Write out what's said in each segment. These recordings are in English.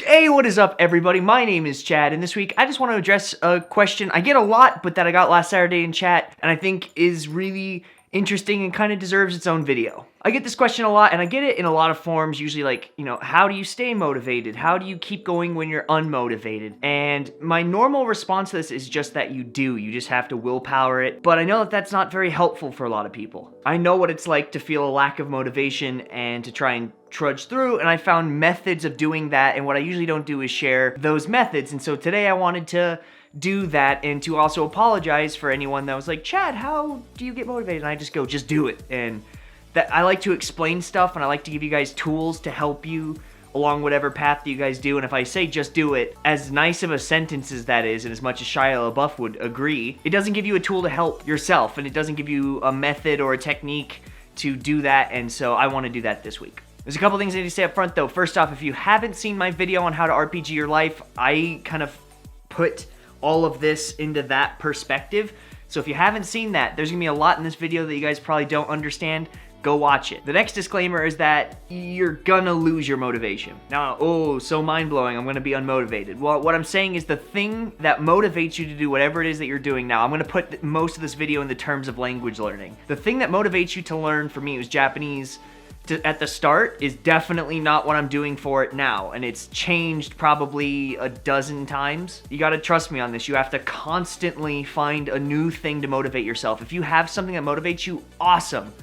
Hey, what is up, everybody? My name is Chad, and this week I just want to address a question I get a lot, but that I got last Saturday in chat, and I think is really interesting and kind of deserves its own video. I get this question a lot, and I get it in a lot of forms, usually like, how do you stay motivated? How do you keep going when you're unmotivated? And my normal response to this is just that you do. You just have to willpower it, but I know that that's not very helpful for a lot of people. I know what it's like to feel a lack of motivation and to try and trudge through, and I found methods of doing that, and what I usually don't do is share those methods. And so today I wanted to do that and to also apologize for anyone that was like, Chad, how do you get motivated? And I just go, just do it. And that I like to explain stuff, and I like to give you guys tools to help you along whatever path that you guys do. And if I say just do it, as nice of a sentence as that is, and as much as Shia LaBeouf would agree, it doesn't give you a tool to help yourself, and it doesn't give you a method or a technique to do that. And so I want to do that this week. There's a couple things I need to say up front though. First off, if you haven't seen my video on how to RPG your life, I kind of put all of this into that perspective. So if you haven't seen that, there's gonna be a lot in this video that you guys probably don't understand. Go watch it. The next disclaimer is that you're gonna lose your motivation. Now, so mind-blowing, I'm gonna be unmotivated. Well, what I'm saying is the thing that motivates you to do whatever it is that you're doing now, I'm gonna put most of this video in the terms of language learning. The thing that motivates you to learn, for me, it was Japanese, at the start, is definitely not what I'm doing for it now, and it's changed probably a dozen times. You gotta trust me on this. You have to constantly find a new thing to motivate yourself. If you have something that motivates you, awesome.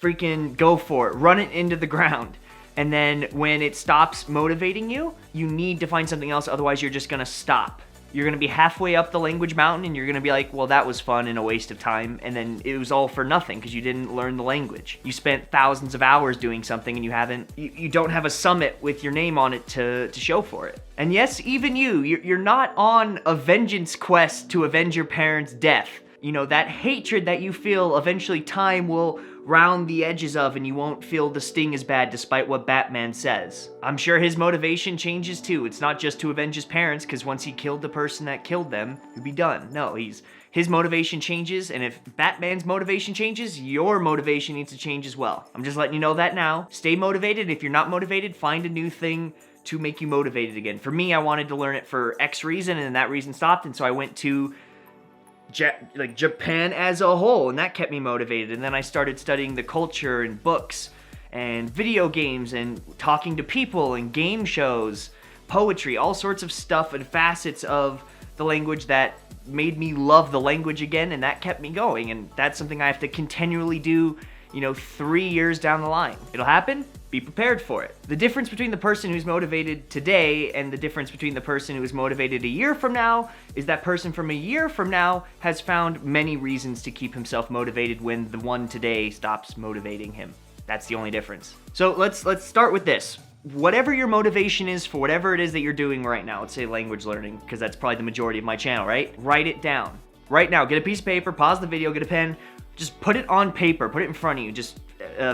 Freaking go for it. Run it into the ground. And then when it stops motivating you, you need to find something else, otherwise you're just gonna stop. You're gonna be halfway up the language mountain and you're gonna be like, well, that was fun and a waste of time, and then it was all for nothing because you didn't learn the language. You spent thousands of hours doing something and you don't have a summit with your name on it to show for it. And yes, even you're not on a vengeance quest to avenge your parents' death. You know, that hatred that you feel, eventually time will round the edges of, and you won't feel the sting as bad despite what Batman says. I'm sure his motivation changes too. It's not just to avenge his parents, because once he killed the person that killed them, he'd be done. No, his motivation changes, and if Batman's motivation changes, your motivation needs to change as well. I'm just letting you know that now. Stay motivated. If you're not motivated, find a new thing to make you motivated again. For me, I wanted to learn it for X reason, and that reason stopped, and so I went to Japan as a whole, and that kept me motivated. And then I started studying the culture and books and video games and talking to people and game shows, poetry, all sorts of stuff and facets of the language that made me love the language again, and that kept me going. And that's something I have to continually do, 3 years down the line. It'll happen. Be prepared for it. The difference between the person who's motivated today and the difference between the person who is motivated a year from now is that person from a year from now has found many reasons to keep himself motivated when the one today stops motivating him. That's the only difference. So let's start with this. Whatever your motivation is for whatever it is that you're doing right now, let's say language learning, because that's probably the majority of my channel, right? Write it down. Right now, get a piece of paper, pause the video, get a pen, just put it on paper, put it in front of you, just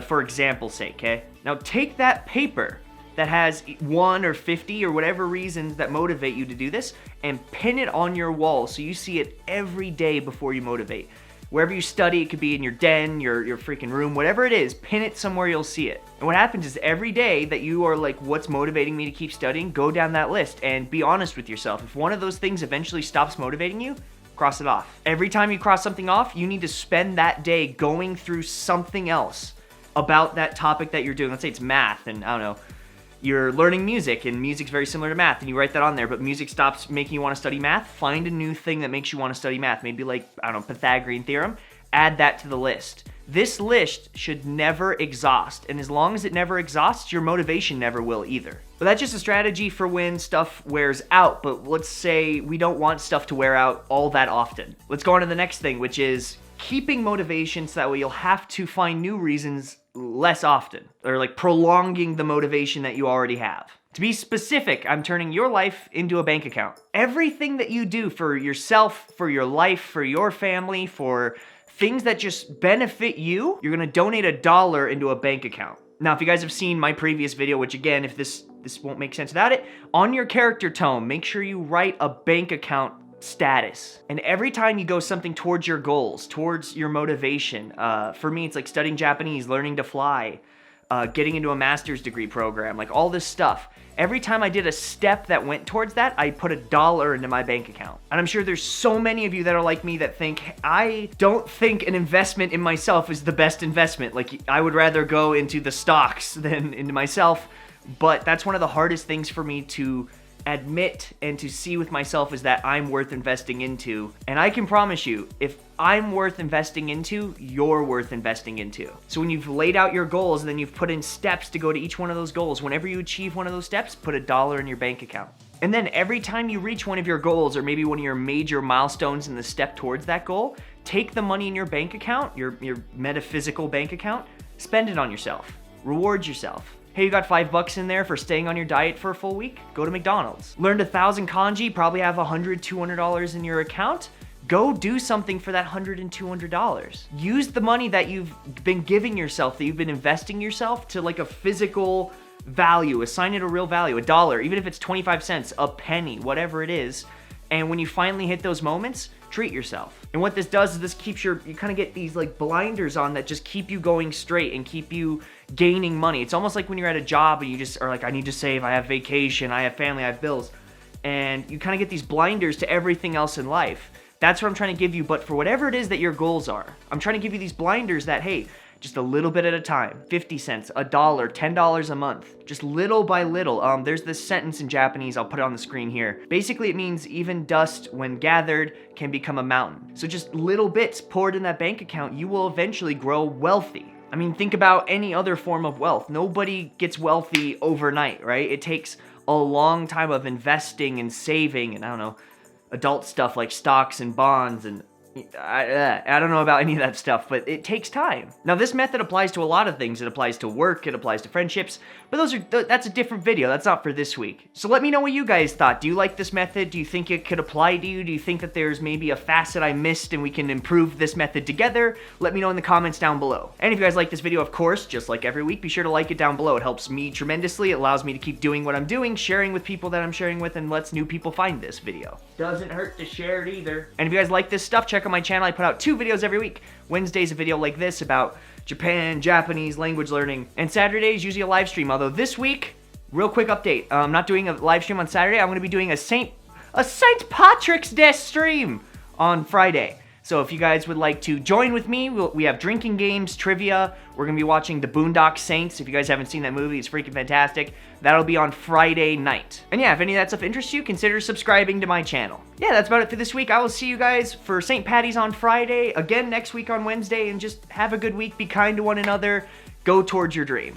for example's sake, okay? Now take that paper that has 1 or 50 or whatever reasons that motivate you to do this and pin it on your wall so you see it every day before you motivate. Wherever you study, it could be in your den, your freaking room, whatever it is, pin it somewhere you'll see it. And what happens is every day that you are like, what's motivating me to keep studying, go down that list and be honest with yourself. If one of those things eventually stops motivating you, cross it off. Every time you cross something off, you need to spend that day going through something else about that topic that you're doing. Let's say it's math, and I don't know, you're learning music, and music's very similar to math, and you write that on there, but music stops making you want to study math. Find a new thing that makes you want to study math. Maybe like, I don't know, Pythagorean theorem. Add that to the list. This list should never exhaust, and as long as it never exhausts, your motivation never will either. But that's just a strategy for when stuff wears out, but let's say we don't want stuff to wear out all that often. Let's go on to the next thing, which is keeping motivation so that way you'll have to find new reasons less often, or like prolonging the motivation that you already have. To be specific, I'm turning your life into a bank account. Everything that you do for yourself, for your life, for your family, for things that just benefit you, you're gonna donate $1 into a bank account. Now, if you guys have seen my previous video, which again, if this won't make sense without it, on your character tome, make sure you write a bank account status. And every time you go something towards your goals, towards your motivation, for me, it's like studying Japanese, learning to fly, getting into a master's degree program, like all this stuff. Every time I did a step that went towards that, I put $1 into my bank account. And I'm sure there's so many of you that are like me that think, I don't think an investment in myself is the best investment. Like, I would rather go into the stocks than into myself. But that's one of the hardest things for me to admit and to see with myself, is that I'm worth investing into. And I can promise you, if I'm worth investing into, you're worth investing into. So when you've laid out your goals and then you've put in steps to go to each one of those goals, whenever you achieve one of those steps, put $1 in your bank account. And then every time you reach one of your goals, or maybe one of your major milestones in the step towards that goal, take the money in your bank account, your metaphysical bank account, spend it on yourself. Reward yourself. Hey, you got $5 in there for staying on your diet for a full week? Go to McDonald's. Learned 1,000 kanji, probably have $100, $200 in your account. Go do something for that $100 and $200. Use the money that you've been giving yourself, that you've been investing yourself, to like a physical value. Assign it a real value, $1, even if it's 25 cents, a penny, whatever it is. And when you finally hit those moments, treat yourself. And what this does is this keeps you kind of get these like blinders on that just keep you going straight and keep you gaining money. It's almost like when you're at a job and you just are like, I need to save, I have vacation, I have family, I have bills. And you kind of get these blinders to everything else in life. That's what I'm trying to give you, but for whatever it is that your goals are, I'm trying to give you these blinders that, hey, just a little bit at a time, 50 cents, $1, $10 a month, just little by little. There's this sentence in Japanese, I'll put it on the screen here. Basically, it means even dust, when gathered, can become a mountain. So just little bits poured in that bank account, you will eventually grow wealthy. I mean, think about any other form of wealth. Nobody gets wealthy overnight, right? It takes a long time of investing and saving and, I don't know, adult stuff like stocks and bonds, and I don't know about any of that stuff, but it takes time. Now, this method applies to a lot of things. It applies to work, it applies to friendships, but that's a different video. That's not for this week. So let me know what you guys thought. Do you like this method? Do you think it could apply to you? Do you think that there's maybe a facet I missed and we can improve this method together? Let me know in the comments down below. And if you guys like this video, of course, just like every week, be sure to like it down below. It helps me tremendously. It allows me to keep doing what I'm doing, sharing with people that I'm sharing with, and lets new people find this video. Doesn't hurt to share it either. And if you guys like this stuff, check out my channel. I put out 2 videos every week. Wednesday's a video like this about Japan, Japanese language learning, and Saturday is usually a live stream. Although this week, real quick update, I'm not doing a live stream on Saturday. I'm going to be doing a St. Patrick's Day stream on Friday. So if you guys would like to join with me, we have drinking games, trivia. We're going to be watching The Boondock Saints. If you guys haven't seen that movie, it's freaking fantastic. That'll be on Friday night. And yeah, if any of that stuff interests you, consider subscribing to my channel. Yeah, that's about it for this week. I will see you guys for St. Patty's on Friday, again next week on Wednesday, and just have a good week. Be kind to one another. Go towards your dream.